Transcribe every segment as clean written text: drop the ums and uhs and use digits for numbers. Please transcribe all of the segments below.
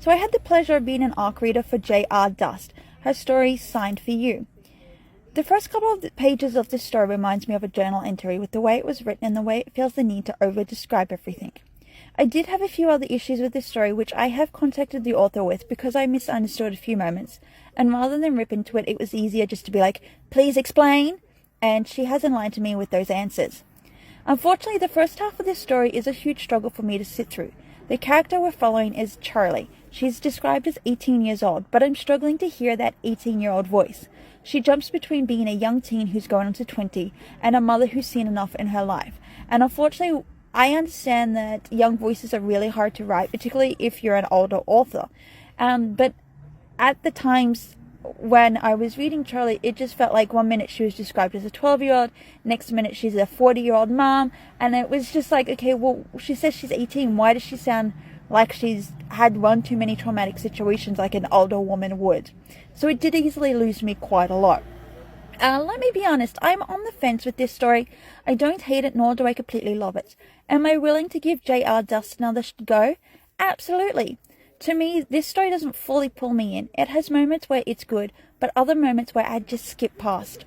So I had the pleasure of being an ARC reader for J.R. Dust, her story Signed for You. The first couple of pages of this story reminds me of a journal entry with the way it was written and the way it feels the need to over-describe everything. I did have a few other issues with this story which I have contacted the author with because I misunderstood a few moments, and rather than rip into it, it was easier just to be like, please explain, and she has enlightened me with those answers. Unfortunately, the first half of this story is a huge struggle for me to sit through. The character we're following is Charlie. She's described as 18 years old, but I'm struggling to hear that 18-year-old voice. She jumps between being a young teen who's going on to 20 and a mother who's seen enough in her life. And unfortunately, I understand that young voices are really hard to write, particularly if you're an older author. But at the times when I was reading Charlie, it just felt like one minute she was described as a 12-year-old, next minute she's a 40-year-old mom, and it was just like, okay, well, she says she's 18, why does she sound like she's had one too many traumatic situations like an older woman would? So it did easily lose me quite a lot. Let me be honest, I'm on the fence with this story. I don't hate it, nor do I completely love it. Am I willing to give J.R. Dust another go? Absolutely. To me, this story doesn't fully pull me in. It has moments where it's good, but other moments where I just skip past.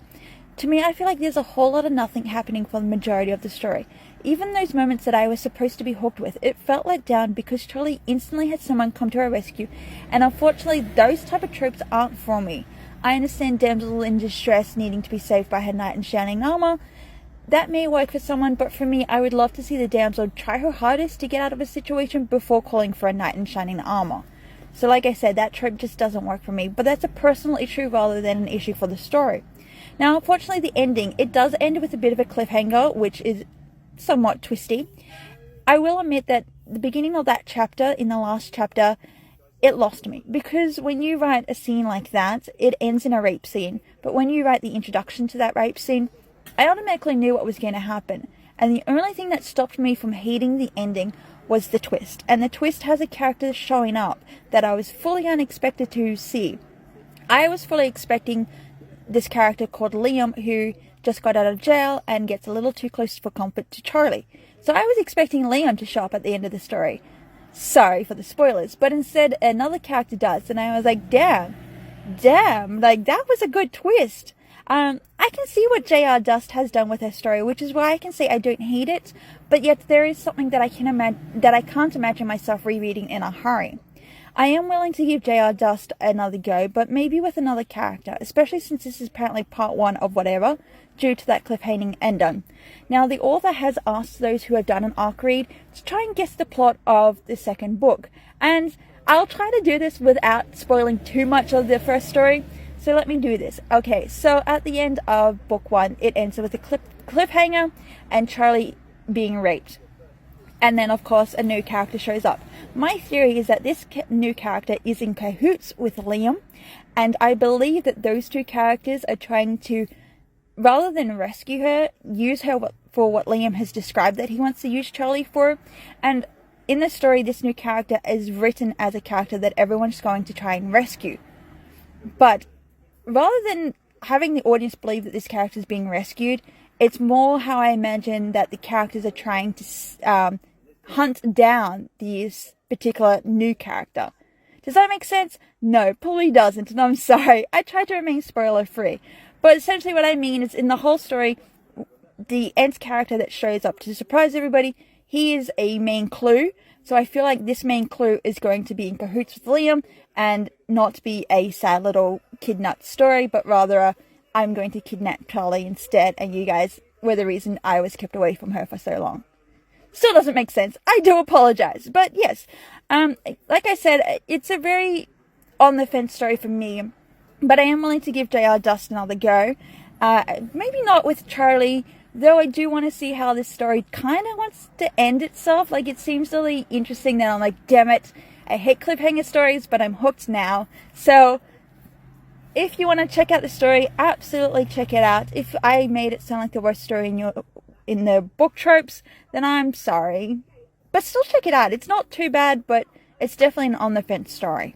To me, I feel like there's a whole lot of nothing happening for the majority of the story. Even those moments that I was supposed to be hooked with, it felt let down because Charlie instantly had someone come to her rescue, and unfortunately, those type of tropes aren't for me. I understand damsel in distress needing to be saved by her knight in shining armor. That may work for someone, but for me, I would love to see the damsel try her hardest to get out of a situation before calling for a knight in shining armor. So like I said, that trope just doesn't work for me, but that's a personal issue rather than an issue for the story. Now, unfortunately, the ending, it does end with a bit of a cliffhanger, which is somewhat twisty. I will admit that the beginning of that chapter, in the last chapter, it lost me, because when you write a scene like that, it ends in a rape scene, but when you write the introduction to that rape scene, I automatically knew what was going to happen, and the only thing that stopped me from hating the ending was the twist, and the twist has a character showing up that I was fully unexpected to see. I was fully expecting this character called Liam, who just got out of jail and gets a little too close for comfort to Charlie. So I was expecting Liam to show up at the end of the story. Sorry for the spoilers, but instead another character does, and I was like, damn, like that was a good twist. I can see what J.R. Dust has done with her story, which is why I can say I don't hate it, but yet there is something that I can't imagine myself rereading in a hurry. I am willing to give J.R. Dust another go, but maybe with another character, especially since this is apparently part 1 of whatever, due to that cliffhanging ending. Now, the author has asked those who have done an ARC read to try and guess the plot of the second book, and I'll try to do this without spoiling too much of the first story, so let me do this. Okay, so at the end of book 1, it ends with a cliffhanger and Charlie being raped. And then, of course, a new character shows up. My theory is that this new character is in cahoots with Liam, and I believe that those two characters are trying to, rather than rescue her, use her for what Liam has described that he wants to use Charlie for. And in the story, this new character is written as a character that everyone's going to try and rescue. But rather than having the audience believe that this character is being rescued, it's more how I imagine that the characters are trying to hunt down this particular new character. Does that make sense? No, probably doesn't, and I'm sorry. I try to remain spoiler free. But essentially what I mean is, in the whole story, the nth character that shows up to surprise everybody, he is a main clue. So I feel like this main clue is going to be in cahoots with Liam and not be a sad little kidnapped story, but rather I'm going to kidnap Charlie instead, and you guys were the reason I was kept away from her for so long. Still doesn't make sense. I do apologize. But yes, like I said, it's a very on-the-fence story for me, but I am willing to give J.R. Dust another go. Maybe not with Charlie, though I do want to see how this story kind of wants to end itself. Like, it seems really interesting that I'm like, damn it, I hate cliffhanger stories, but I'm hooked now. So if you want to check out the story, absolutely check it out. If I made it sound like the worst story in the book tropes, then I'm sorry. But still check it out. It's not too bad, but it's definitely an on-the-fence story.